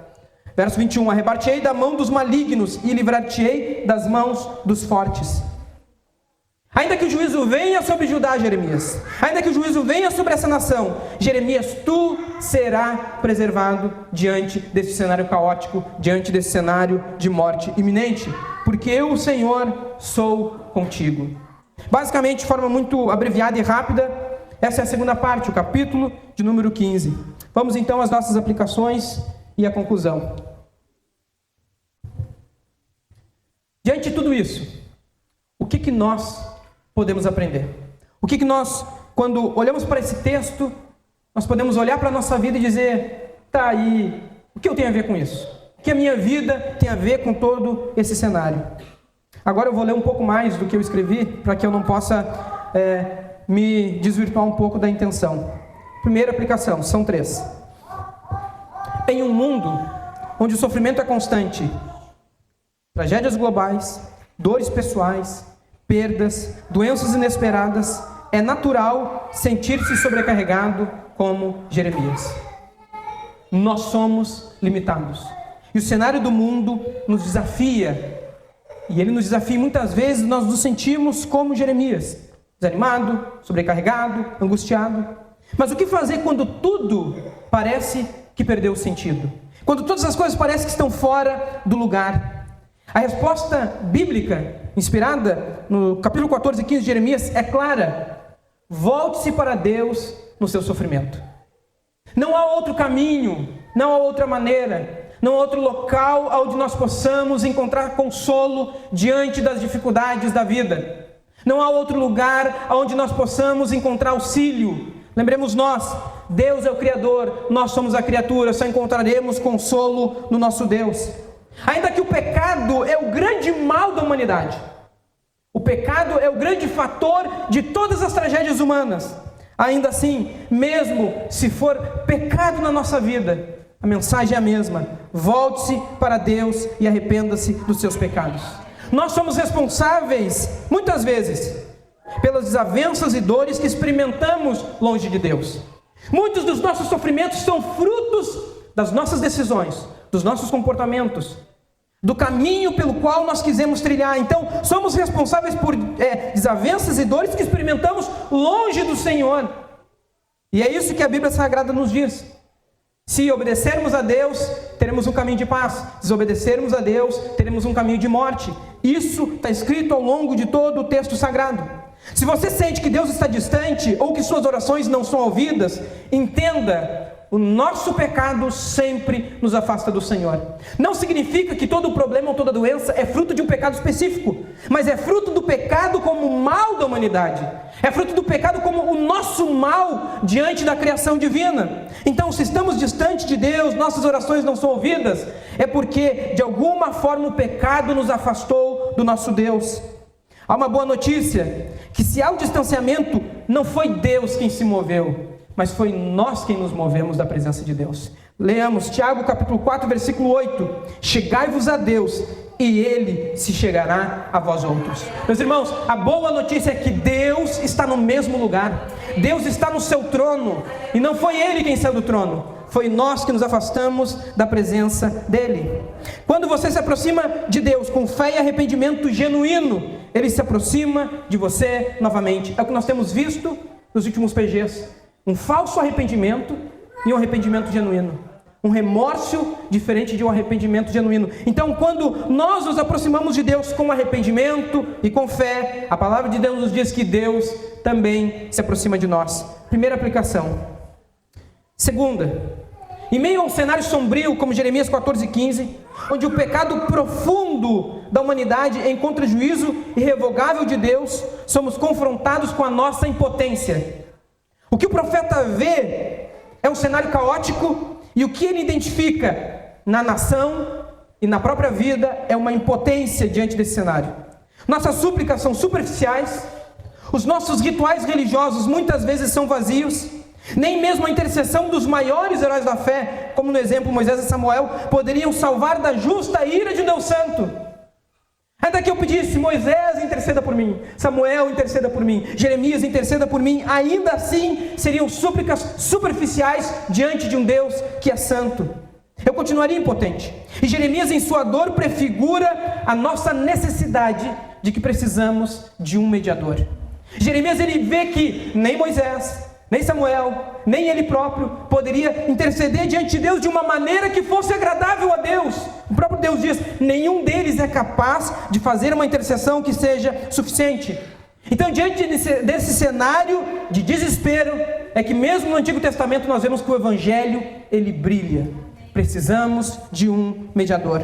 Verso 21. Arrebatar-te-ei da mão dos malignos e livrar-te-ei das mãos dos fortes. Ainda que o juízo venha sobre Judá, Jeremias, ainda que o juízo venha sobre essa nação, Jeremias, tu serás preservado diante desse cenário caótico, diante desse cenário de morte iminente, porque eu, o Senhor, sou contigo. Basicamente, de forma muito abreviada e rápida, essa é a segunda parte, o capítulo de número 15. Vamos então às nossas aplicações e à conclusão. Diante de tudo isso, o que nós podemos aprender? O que nós, quando olhamos para esse texto, nós podemos olhar para a nossa vida e dizer: tá aí, o que eu tenho a ver com isso? O que a minha vida tem a ver com todo esse cenário? Agora eu vou ler um pouco mais do que eu escrevi, para que eu não possa me desvirtuar um pouco da intenção. Primeira aplicação, são 3. Em um mundo onde o sofrimento é constante, tragédias globais, dores pessoais, perdas, doenças inesperadas, é natural sentir-se sobrecarregado como Jeremias. Nós somos limitados. E o cenário do mundo nos desafia. E ele nos desafia, muitas vezes nós nos sentimos como Jeremias, desanimado, sobrecarregado, angustiado. Mas o que fazer quando tudo parece que perdeu o sentido? Quando todas as coisas parecem que estão fora do lugar? A resposta bíblica, inspirada no capítulo 14 e 15 de Jeremias, é clara. Volte-se para Deus no seu sofrimento. Não há outro caminho, não há outra maneira, não há outro local onde nós possamos encontrar consolo diante das dificuldades da vida. Não há outro lugar onde nós possamos encontrar auxílio. Lembremos nós, Deus é o Criador, nós somos a criatura, só encontraremos consolo no nosso Deus. Ainda que o pecado é o grande mal da humanidade, o pecado é o grande fator de todas as tragédias humanas, ainda assim, mesmo se for pecado na nossa vida, a mensagem é a mesma: volte-se para Deus e arrependa-se dos seus pecados. Nós somos responsáveis, muitas vezes, pelas desavenças e dores que experimentamos longe de Deus. Muitos dos nossos sofrimentos são frutos das nossas decisões, dos nossos comportamentos, do caminho pelo qual nós quisemos trilhar. Então, somos responsáveis por desavenças e dores que experimentamos longe do Senhor. E é isso que a Bíblia Sagrada nos diz. Se obedecermos a Deus, teremos um caminho de paz. Se desobedecermos a Deus, teremos um caminho de morte. Isso está escrito ao longo de todo o texto sagrado. Se você sente que Deus está distante ou que suas orações não são ouvidas, entenda: o nosso pecado sempre nos afasta do Senhor. Não significa que todo problema ou toda doença é fruto de um pecado específico, mas é fruto do pecado como mal da humanidade. É fruto do pecado como o nosso mal diante da criação divina. Então, se estamos distantes de Deus, nossas orações não são ouvidas, é porque de alguma forma o pecado nos afastou do nosso Deus. Há uma boa notícia, que se há o distanciamento, não foi Deus quem se moveu, mas foi nós quem nos movemos da presença de Deus. Leamos Tiago capítulo 4, versículo 8. Chegai-vos a Deus, e Ele se chegará a vós outros. Meus irmãos, a boa notícia é que Deus está no mesmo lugar. Deus está no seu trono, e não foi Ele quem saiu do trono, foi nós que nos afastamos da presença dEle. Quando você se aproxima de Deus com fé e arrependimento genuíno, Ele se aproxima de você novamente. É o que nós temos visto nos últimos PGs. Um falso arrependimento e um arrependimento genuíno. Um remorso diferente de um arrependimento genuíno. Então, quando nós nos aproximamos de Deus com arrependimento e com fé, a palavra de Deus nos diz que Deus também se aproxima de nós. Primeira aplicação. Segunda, em meio a um cenário sombrio como Jeremias 14, 15, onde o pecado profundo da humanidade encontra juízo irrevogável de Deus, somos confrontados com a nossa impotência. O que o profeta vê é um cenário caótico, e o que ele identifica na nação e na própria vida é uma impotência diante desse cenário. Nossas súplicas são superficiais, os nossos rituais religiosos muitas vezes são vazios, nem mesmo a intercessão dos maiores heróis da fé, como no exemplo Moisés e Samuel, poderiam salvar da justa ira de Deus Santo. Ainda que eu pedisse: Moisés, interceda por mim, Samuel, interceda por mim, Jeremias, interceda por mim, ainda assim seriam súplicas superficiais diante de um Deus que é santo. Eu continuaria impotente. E Jeremias, em sua dor, prefigura a nossa necessidade de que precisamos de um mediador. Jeremias, ele vê que nem Moisés, nem Samuel, nem ele próprio poderia interceder diante de Deus de uma maneira que fosse agradável a Deus. O próprio Deus diz: nenhum deles é capaz de fazer uma intercessão que seja suficiente. Então, diante desse cenário de desespero, é que mesmo no Antigo Testamento nós vemos que o Evangelho, ele brilha. Precisamos de um mediador.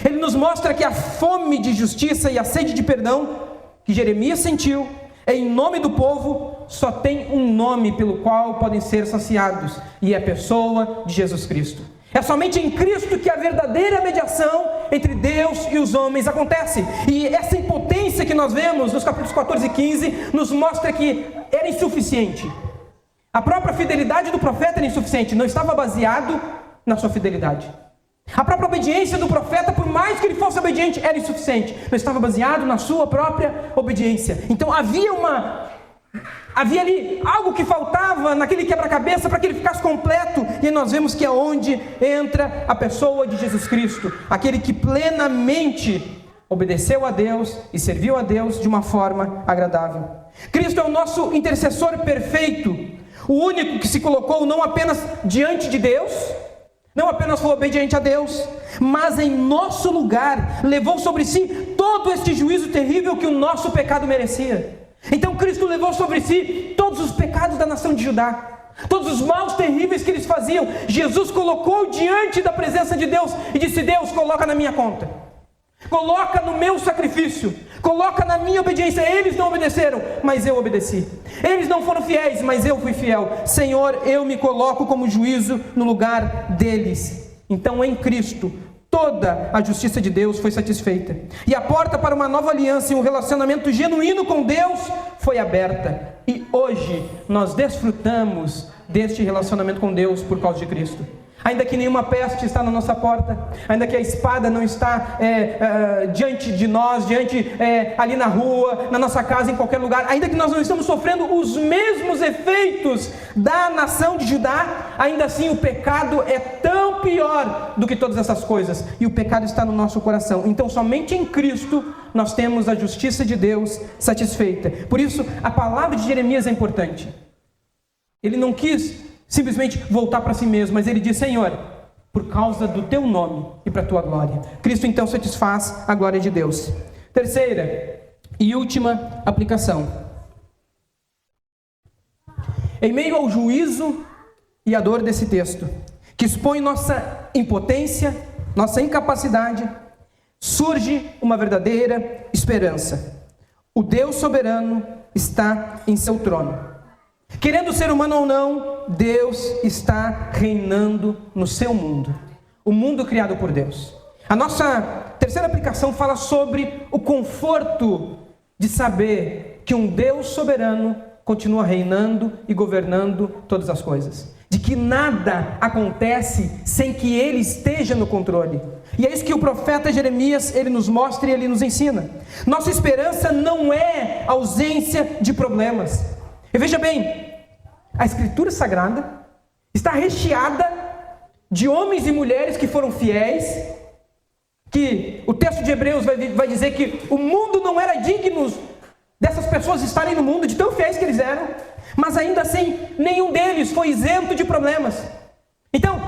Ele nos mostra que a fome de justiça e a sede de perdão que Jeremias sentiu em nome do povo, só tem um nome pelo qual podem ser saciados, e é a pessoa de Jesus Cristo. É somente em Cristo que a verdadeira mediação entre Deus e os homens acontece. E essa impotência que nós vemos nos capítulos 14 e 15 nos mostra que era insuficiente. A própria fidelidade do profeta era insuficiente, não estava baseado na sua fidelidade. A própria obediência do profeta, por mais que ele fosse obediente, era insuficiente, não estava baseado na sua própria obediência. Então havia ali algo que faltava naquele quebra-cabeça para que ele ficasse completo. E nós vemos que é onde entra a pessoa de Jesus Cristo, aquele que plenamente obedeceu a Deus e serviu a Deus de uma forma agradável. Cristo é o nosso intercessor perfeito, o único que se colocou não apenas diante de Deus, não apenas foi obediente a Deus, mas em nosso lugar levou sobre si todo este juízo terrível que o nosso pecado merecia. Então Cristo levou sobre si todos os pecados da nação de Judá, todos os maus terríveis que eles faziam. Jesus colocou diante da presença de Deus e disse: Deus, coloca na minha conta, coloca no meu sacrifício, coloca na minha obediência. Eles não obedeceram, mas eu obedeci. Eles não foram fiéis, mas eu fui fiel. Senhor, eu me coloco como juízo no lugar deles. Então em Cristo toda a justiça de Deus foi satisfeita, e a porta para uma nova aliança e um relacionamento genuíno com Deus foi aberta. E hoje nós desfrutamos deste relacionamento com Deus por causa de Cristo. Ainda que nenhuma peste está na nossa porta, ainda que a espada não está diante de nós, ali na rua, na nossa casa, em qualquer lugar, ainda que nós não estamos sofrendo os mesmos efeitos da nação de Judá, ainda assim o pecado é tão pior do que todas essas coisas, e o pecado está no nosso coração. Então somente em Cristo nós temos a justiça de Deus satisfeita. Por isso a palavra de Jeremias é importante. Ele não quis simplesmente voltar para si mesmo, mas ele diz: Senhor, por causa do teu nome e para a tua glória. Cristo então satisfaz a glória de Deus. Terceira e última aplicação. Em meio ao juízo e à dor desse texto, que expõe nossa impotência, nossa incapacidade, surge uma verdadeira esperança. O Deus soberano está em seu trono. Querendo o ser humano ou não, Deus está reinando no seu mundo, o mundo criado por Deus. A nossa terceira aplicação fala sobre o conforto de saber que um Deus soberano continua reinando e governando todas as coisas, de que nada acontece sem que Ele esteja no controle. E é isso que o profeta Jeremias, ele nos mostra e ele nos ensina. Nossa esperança não é ausência de problemas. E veja bem, a Escritura Sagrada está recheada de homens e mulheres que foram fiéis, que o texto de Hebreus vai dizer que o mundo não era digno dessas pessoas estarem no mundo, de tão fiéis que eles eram, mas ainda assim, nenhum deles foi isento de problemas. Então,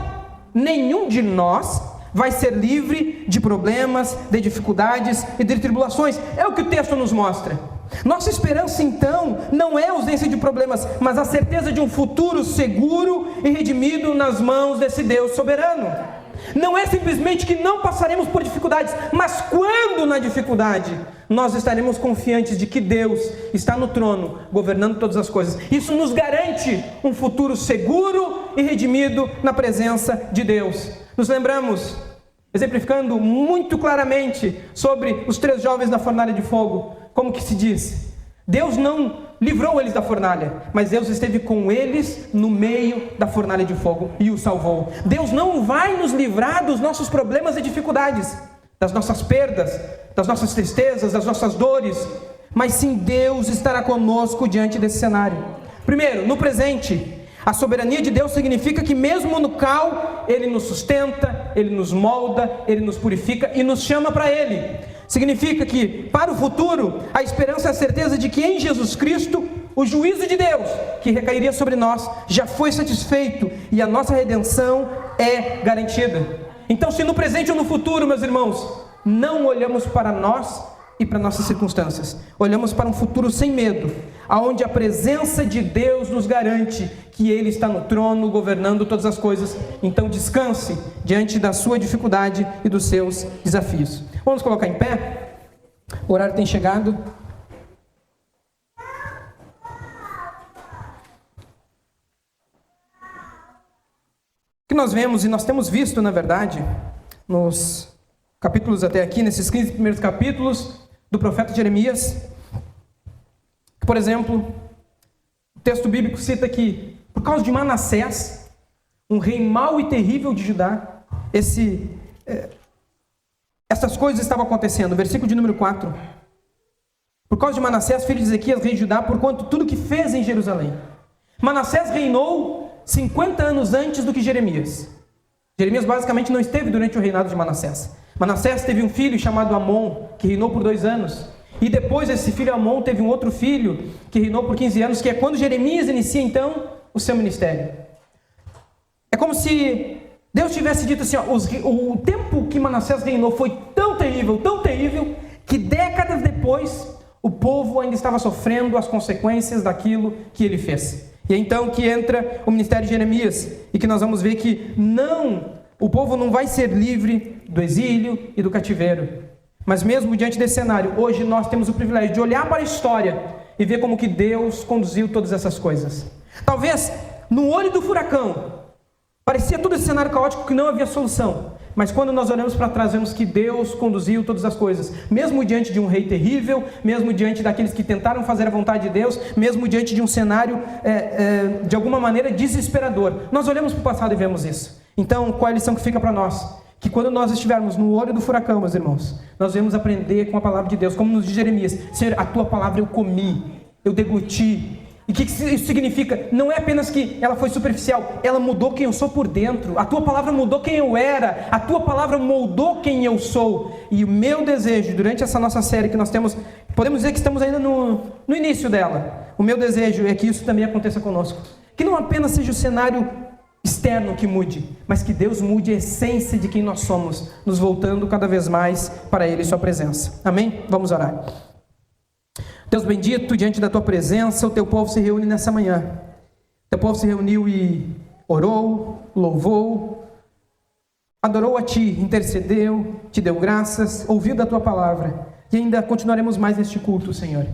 nenhum de nós vai ser livre de problemas, de dificuldades e de tribulações. É o que o texto nos mostra. Nossa esperança então não é a ausência de problemas, mas a certeza de um futuro seguro e redimido nas mãos desse Deus soberano. Não é simplesmente que não passaremos por dificuldades, mas quando na dificuldade nós estaremos confiantes de que Deus está no trono, governando todas as coisas. Isso nos garante um futuro seguro e redimido na presença de Deus. Nos lembramos, exemplificando muito claramente sobre os 3 jovens na fornalha de fogo, como que se diz? Deus não livrou eles da fornalha, mas Deus esteve com eles no meio da fornalha de fogo e os salvou. Deus não vai nos livrar dos nossos problemas e dificuldades, das nossas perdas, das nossas tristezas, das nossas dores, mas sim Deus estará conosco diante desse cenário. Primeiro, no presente, a soberania de Deus significa que mesmo no caos, Ele nos sustenta, Ele nos molda, Ele nos purifica e nos chama para Ele. Significa que, para o futuro, a esperança é a certeza de que em Jesus Cristo, o juízo de Deus que recairia sobre nós já foi satisfeito e a nossa redenção é garantida. Então, se no presente ou no futuro, meus irmãos, não olhamos para nós e para nossas circunstâncias, olhamos para um futuro sem medo, aonde a presença de Deus nos garante que Ele está no trono, governando todas as coisas. Então descanse diante da sua dificuldade e dos seus desafios. Vamos colocar em pé? O horário tem chegado. Que nós vemos, e nós temos visto, na verdade, nos capítulos até aqui, nesses 15 primeiros capítulos do profeta Jeremias, que, por exemplo, o texto bíblico cita que, por causa de Manassés, um rei mau e terrível de Judá, essas coisas estavam acontecendo. Versículo de número 4. Por causa de Manassés, filho de Ezequias, rei de Judá, por quanto tudo que fez em Jerusalém. Manassés reinou 50 anos antes do que Jeremias. Jeremias basicamente não esteve durante o reinado de Manassés. Manassés teve um filho chamado Amon, que reinou por 2 anos. E depois esse filho Amon teve um outro filho, que reinou por 15 anos, que é quando Jeremias inicia então o seu ministério. É como se Deus tivesse dito assim, o tempo que Manassés reinou foi tão terrível, que décadas depois o povo ainda estava sofrendo as consequências daquilo que ele fez. E é então que entra o ministério de Jeremias, e que nós vamos ver que o povo não vai ser livre do exílio e do cativeiro. Mas mesmo diante desse cenário, hoje nós temos o privilégio de olhar para a história e ver como que Deus conduziu todas essas coisas. Talvez no olho do furacão, parecia todo esse cenário caótico que não havia solução. Mas quando nós olhamos para trás, vemos que Deus conduziu todas as coisas. Mesmo diante de um rei terrível, mesmo diante daqueles que tentaram fazer a vontade de Deus, mesmo diante de um cenário, de alguma maneira, desesperador. Nós olhamos para o passado e vemos isso. Então, qual é a lição que fica para nós? Que quando nós estivermos no olho do furacão, meus irmãos, nós vamos aprender com a palavra de Deus, como nos diz Jeremias: Senhor, a tua palavra eu comi, eu degluti. E o que isso significa? Não é apenas que ela foi superficial, ela mudou quem eu sou por dentro. A tua palavra mudou quem eu era, a tua palavra moldou quem eu sou. E o meu desejo, durante essa nossa série que nós temos, podemos dizer que estamos ainda no início dela, o meu desejo é que isso também aconteça conosco. Que não apenas seja o cenário externo que mude, mas que Deus mude a essência de quem nós somos, nos voltando cada vez mais para Ele e Sua presença. Amém? Vamos orar. Deus bendito, diante da Tua presença, o Teu povo se reúne nessa manhã. O Teu povo se reuniu e orou, louvou, adorou a Ti, intercedeu, Te deu graças, ouviu da Tua palavra. E ainda continuaremos mais neste culto, Senhor.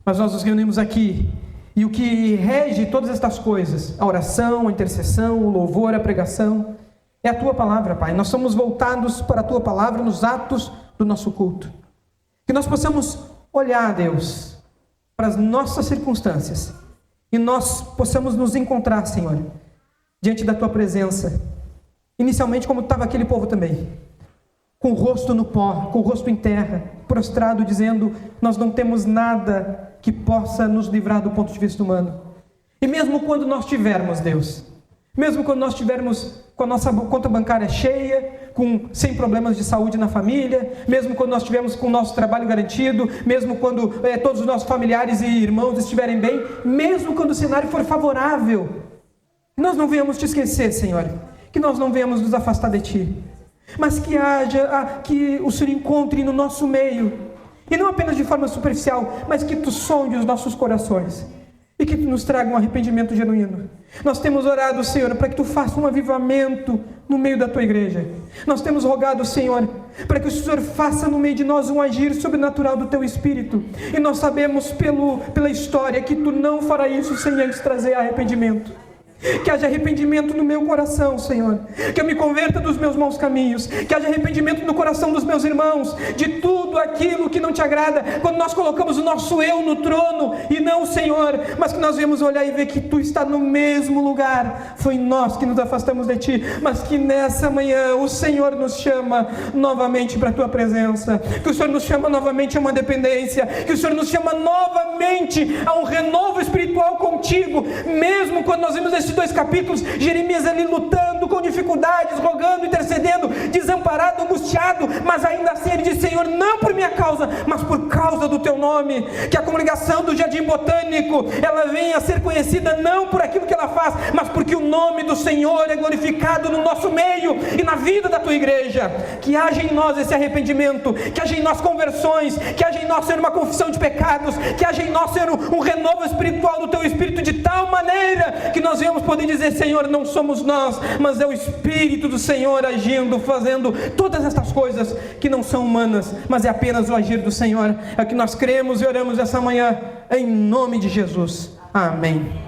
Mas nós nos reunimos aqui, e o que rege todas estas coisas, a oração, a intercessão, o louvor, a pregação, é a Tua palavra, Pai. Nós somos voltados para a Tua palavra nos atos do nosso culto. Que nós possamos olhar, Deus, para as nossas circunstâncias e nós possamos nos encontrar, Senhor, diante da Tua presença, inicialmente como estava aquele povo também, com o rosto no pó, com o rosto em terra, prostrado, dizendo: nós não temos nada que possa nos livrar do ponto de vista humano. E mesmo quando nós tivermos, Deus, mesmo quando nós tivermos com a nossa conta bancária cheia, sem problemas de saúde na família, mesmo quando nós tivermos com o nosso trabalho garantido, mesmo quando todos os nossos familiares e irmãos estiverem bem, mesmo quando o cenário for favorável, nós não venhamos te esquecer, Senhor, que nós não venhamos nos afastar de Ti, mas que o Senhor encontre no nosso meio, e não apenas de forma superficial, mas que Tu sonde os nossos corações, e que Tu nos traga um arrependimento genuíno. Nós temos orado, Senhor, para que Tu faça um avivamento no meio da Tua igreja. Nós temos rogado, Senhor, para que o Senhor faça no meio de nós um agir sobrenatural do Teu Espírito. E nós sabemos pela história que Tu não fará isso sem antes trazer arrependimento. Que haja arrependimento no meu coração, Senhor. Que eu me converta dos meus maus caminhos. Que haja arrependimento no coração dos meus irmãos, de tudo aquilo que não Te agrada, quando nós colocamos o nosso eu no trono e não o Senhor, mas que nós viemos olhar e ver que Tu está no mesmo lugar. Foi nós que nos afastamos de Ti, mas que nessa manhã o Senhor nos chama novamente para a Tua presença, que o Senhor nos chama novamente a uma dependência, que o Senhor nos chama novamente a um renovo espiritual contigo. Mesmo quando nós vimos esses 2 capítulos, Jeremias ali lutando com dificuldades, rogando, intercedendo, desamparado, angustiado, mas ainda assim ele diz: Senhor, não por minha causa, mas por causa do Teu nome, que a congregação do Jardim Botânico, ela venha a ser conhecida não por aquilo que ela faz, mas porque o nome do Senhor é glorificado no nosso meio e na vida da Tua igreja. Que haja em nós esse arrependimento, que haja em nós conversões, que haja em nós, Senhor, uma confissão de pecados, que haja em nós, Senhor, um renovo espiritual do Teu Espírito, de tal maneira que nós venhamos poder dizer: Senhor, não somos nós, mas é o Espírito do Senhor agindo, fazendo todas estas coisas que não são humanas, mas é apenas o agir do Senhor. É o que nós cremos e oramos essa manhã, em nome de Jesus. Amém.